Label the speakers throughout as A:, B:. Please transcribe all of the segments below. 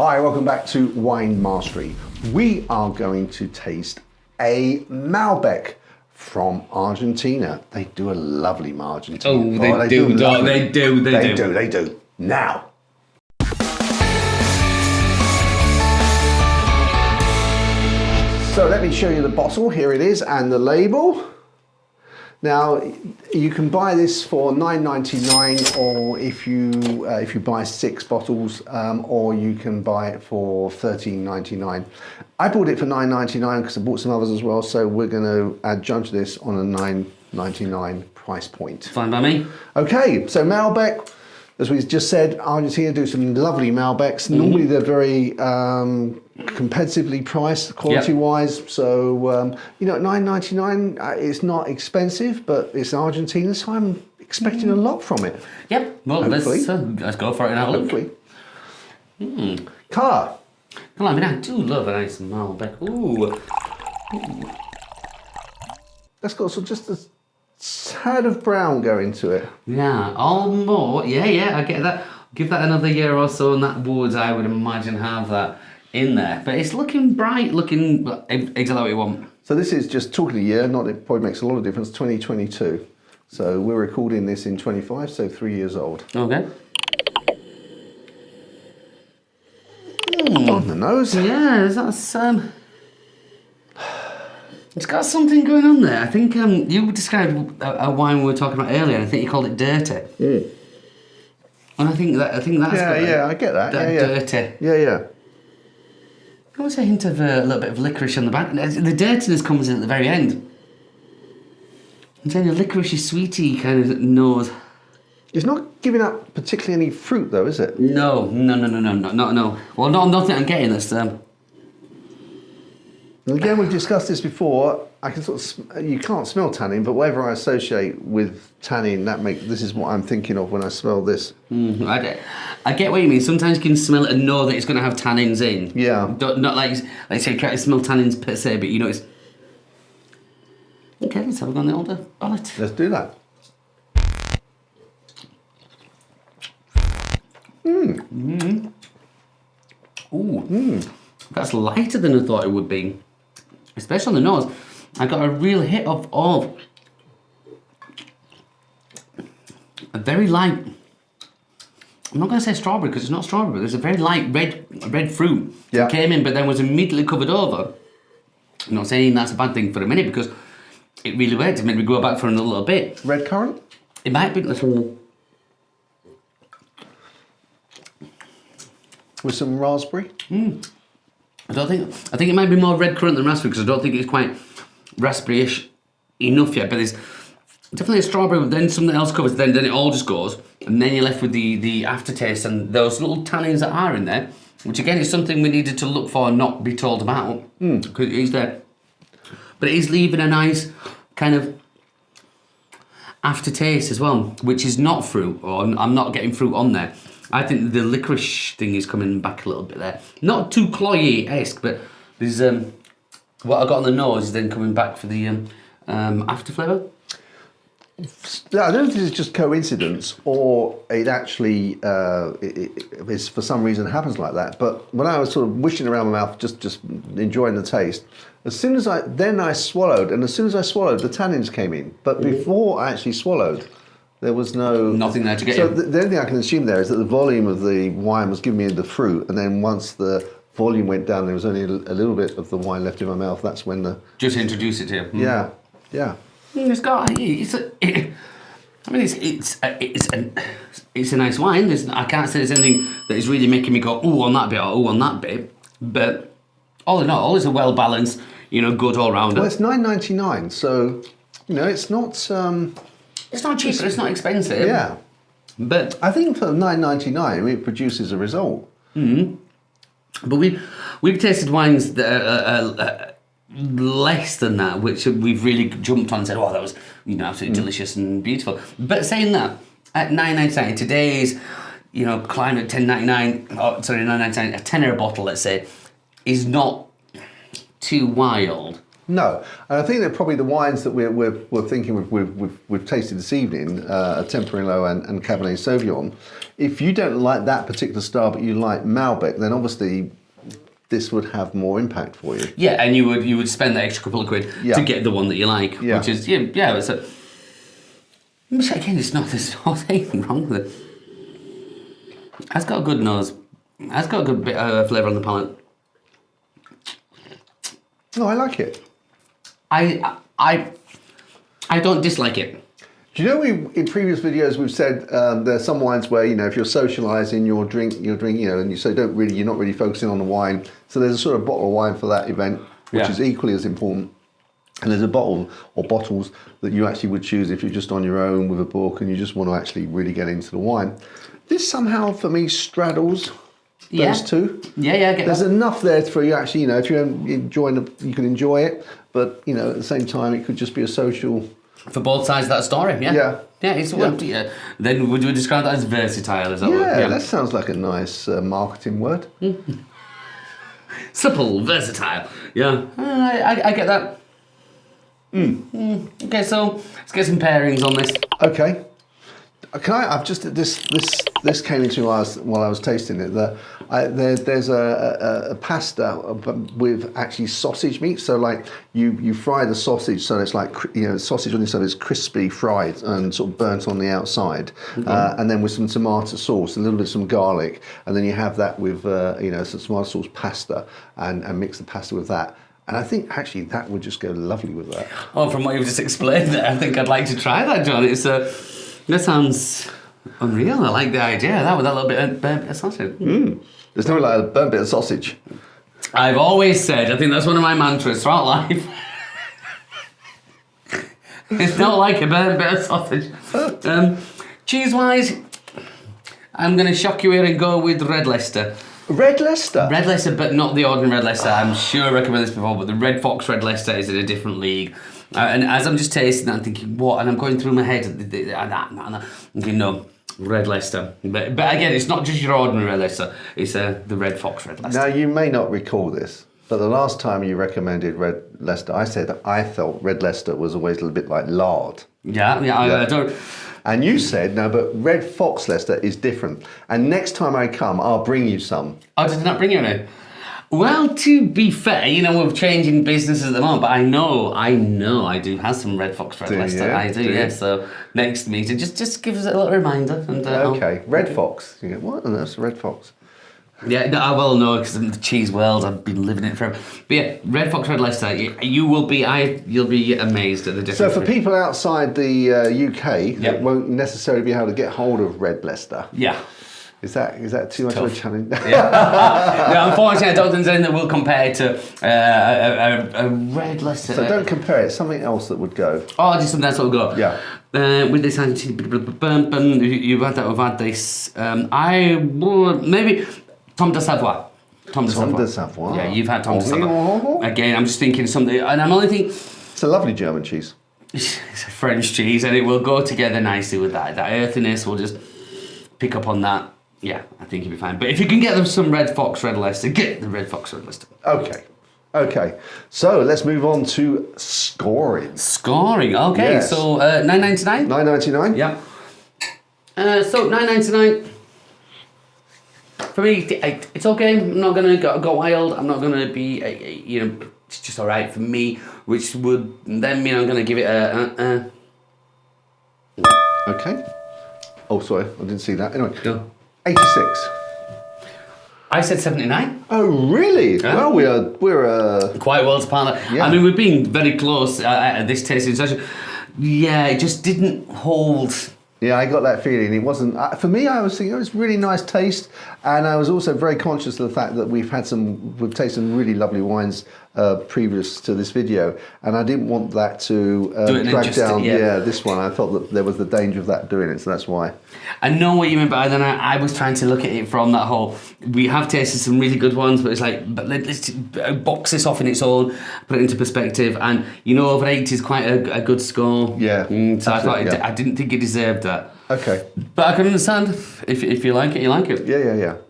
A: Hi, welcome back to Wine Mastery. We are going to taste a Malbec from Argentina. They do a lovely Argentina.
B: Oh, they do. They do.
A: Now. So let me show you the bottle. Here it is, and the label. Now, you can buy this for $9.99, or if you buy 6 bottles, or you can buy it for $13.99. I bought it for $9.99 because I bought some others as well. So we're going to adjudge this on a $9.99 price point.
B: Fine by me.
A: Okay, so Malbec, as we just said, Argentina do some lovely Malbecs. Normally they're very competitively priced, quality-wise. So you know, at $9.99, it's not expensive, but it's Argentina, so I'm expecting a lot from it.
B: Yep. Well, let's go for it and have a look.
A: Hopefully. Car.
B: Well, I mean, I do love a nice Malbec. Ooh.
A: That's got just a tad of brown going to it.
B: Yeah, almost. Yeah, I get that. Give that another year or so, and that would, I would imagine, have that in there. But it's looking bright, looking exactly what you want. So
A: this is just talking a year, not it probably makes a lot of difference, 2022. So we're recording this in 25, so 3 years old.
B: Okay.
A: On the nose.
B: Yeah, that's it's got something going on there. I think you described a wine we were talking about earlier, and I think you called it dirty. And I think that's
A: I get that.
B: Dirty.
A: Yeah.
B: I always a hint of a little bit of licorice on the back. The dirtiness comes in at the very end. And then a licorice sweety kind of nose.
A: It's not giving up particularly any fruit though, is it?
B: No. Well, nothing I'm getting this time.
A: And again, we've discussed this before. I can you can't smell tannin, but whatever I associate with tannin, this is what I'm thinking of when I smell this.
B: I get what you mean. Sometimes you can smell it and know that it's going to have tannins in.
A: Yeah.
B: Not like say, you can't smell tannins per se, but you know it's. Okay, let's have a go on the older palate.
A: Let's do that.
B: That's lighter than I thought it would be. Especially on the nose. I got a real hit of a very light. I'm not going to say strawberry because it's not strawberry, but there's a very light red fruit that came in, but then was immediately covered over. I'm not saying that's a bad thing for a minute because it really worked. It made me go back for another little bit.
A: Red currant?
B: It might be.
A: With some raspberry?
B: I think it might be more red currant than raspberry because I don't think it's quite raspberry-ish enough yet, but there's definitely a strawberry, but then something else covers, then it all just goes, and then you're left with the aftertaste and those little tannins that are in there, which again is something we needed to look for and not be told about, because it is there. But it is leaving a nice kind of aftertaste as well, which is not fruit, or I'm not getting fruit on there. I think the licorice thing is coming back a little bit there. Not too cloyy-esque, but there's what I got on the nose is then coming back for the after flavour.
A: I don't know if this is just coincidence or it actually is for some reason happens like that. But when I was sort of wishing around my mouth, just enjoying the taste, as soon as I swallowed, and as soon as I swallowed, the tannins came in. But before I actually swallowed, there was
B: nothing there to get
A: so
B: in.
A: The only thing I can assume there is that the volume of the wine was giving me the fruit, and then once the volume went down, there was only a little bit of the wine left in my mouth. That's when the
B: just introduce it to you.
A: Yeah.
B: It's a nice wine. I can't say there's anything that is really making me go ooh on that bit or ooh on that bit. But all in all, it's a well balanced, good all rounder.
A: Well, it's $9.99, so it's not.
B: It's not cheap, but it's not expensive.
A: Yeah,
B: but
A: I think for $9.99, it produces a result.
B: But we've tasted wines that are less than that, which we've really jumped on and said, "Oh, that was absolutely delicious and beautiful." But saying that, at $9.99 today's climate, $9.99, a tenner a bottle, let's say, is not too wild.
A: No, and I think that probably the wines that we're thinking we've tasted this evening, Tempranillo and Cabernet Sauvignon. If you don't like that particular style, but you like Malbec, then obviously this would have more impact for you.
B: Yeah, and you would spend that extra couple of quid to get the one that you like, which is it's a. Which again, there's not anything wrong with it. It's got a good nose. It's got a good bit of flavour on the palate.
A: No, I like it.
B: I don't dislike it.
A: Do you know in previous videos we've said there are some wines where if you're socialising, you're drinking, and you say you're not really focusing on the wine. So there's a sort of bottle of wine for that event, which is equally as important. And there's a bottle or bottles that you actually would choose if you're just on your own with a book and you just want to actually really get into the wine. This somehow for me straddles those two.
B: Yeah, I get
A: There's
B: that.
A: enough there for you actually, if you're enjoying you can enjoy it, but at the same time it could just be a social.
B: For both sides of that story, yeah. It's Then would you describe that as versatile? Is that
A: That sounds like a nice marketing word.
B: Supple, versatile. Yeah, I get that. Okay, so let's get some pairings on this.
A: Okay. Can I? I've just this came into me while I was tasting it. There's a pasta with actually sausage meat. So like you fry the sausage, so it's like sausage on the inside is crispy fried and sort of burnt on the outside, and then with some tomato sauce, a little bit of some garlic, and then you have that with some tomato sauce pasta and mix the pasta with that. And I think actually that would just go lovely with that.
B: Oh, from what you've just explained there, I think I'd like to try that, John. That sounds unreal. I like the idea of that with that little bit of burnt bit of sausage.
A: There's no like a burnt bit of sausage.
B: I've always said, I think that's one of my mantras throughout life. It's not like a burnt bit of sausage. Cheese-wise, I'm going to shock you here and go with Red Leicester.
A: Red Leicester?
B: Red Leicester, but not the ordinary Red Leicester. I'm sure I recommended this before, but the Red Fox Red Leicester is in a different league. And as I'm just tasting that, I'm thinking, what? And I'm going through my head, I'm thinking, no, Red Leicester. But again, it's not just your ordinary Red Leicester, it's the Red Fox Red Leicester.
A: Now, you may not recall this, but the last time you recommended Red Leicester, I said that I felt Red Leicester was always a little bit like lard.
B: I don't...
A: And you said, no, but Red Fox Leicester is different. And next time I come, I'll bring you some.
B: Oh, did I not bring you any? Well, to be fair, we're changing businesses at the moment, but I know I do have some Red Fox Red Leicester.
A: You?
B: I do, yeah. So next meeting, just give us a little reminder. And,
A: okay, Red Fox. You go, what on earth's Red Fox?
B: Yeah, no, I will know because in the cheese world, I've been living it forever. But yeah, Red Fox Red Leicester, you'll be amazed at the difference.
A: So for people outside the UK that won't necessarily be able to get hold of Red Leicester, is that too much of a challenge?
B: Yeah, unfortunately, I don't think there's anything that will compare to a Red Leicester.
A: So don't compare it. Something else that would go.
B: Oh, just something else that will go.
A: Yeah.
B: With this, you've had that. We've had this. I would maybe. Tom de Savoie.
A: Tom de Savoie.
B: Yeah, you've had Tom de Savoie. Again, I'm just thinking something, and I'm only thinking...
A: It's a lovely German cheese.
B: It's a French cheese, and it will go together nicely with that. That earthiness will just pick up on that. Yeah, I think you'll be fine. But if you can get them some Red Fox Red Leicester, get the Red Fox Red Leicester.
A: Okay. So let's move on to scoring.
B: Scoring, okay.
A: Yes.
B: So $9.99?
A: $9.99?
B: Yeah. So $9.99. For me, it's okay. I'm not going to go wild. I'm not going to be, it's just all right for me, which would then mean I'm going to give it a...
A: Okay. Oh, sorry, I didn't see that. Anyway,
B: No.
A: 86.
B: I said 79.
A: Oh, really?
B: Yeah.
A: Well, we're
B: Quite worlds apart.
A: Yeah.
B: I mean, we've been very close at this tasting session. Yeah, it just didn't hold...
A: Yeah, I got that feeling. It wasn't for me. I was thinking it was really nice taste, and I was also very conscious of the fact that we've tasted some really lovely wines previous to this video, and I didn't want that to drag down. This one. I felt that there was the danger of that doing it, so that's why.
B: I know what you mean, but then I was trying to look at it from that whole. We have tasted some really good ones, but it's like, but let's box this off in its own, put it into perspective, and over 80 is quite a good score.
A: Yeah.
B: So I thought I didn't think it deserved that.
A: Okay.
B: But I can understand if you like it, you like it.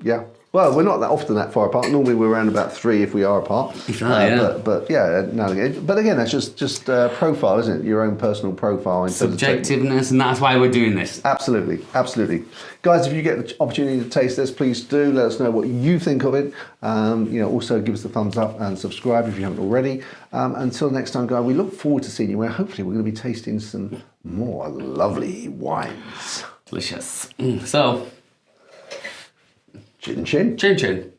A: Yeah. Well, we're not that often that far apart. Normally we're around about 3 if we are apart.
B: Yeah.
A: But yeah, now and again. But again, that's just profile, isn't it? Your own personal profile. In terms of
B: subjectiveness, and that's why we're doing this.
A: Absolutely, absolutely. Guys, if you get the opportunity to taste this, please do let us know what you think of it. Also give us the thumbs up and subscribe if you haven't already. Until next time, guys, we look forward to seeing you, where hopefully we're going to be tasting some more lovely wines.
B: Delicious. So,
A: Chin chin.
B: chin chin.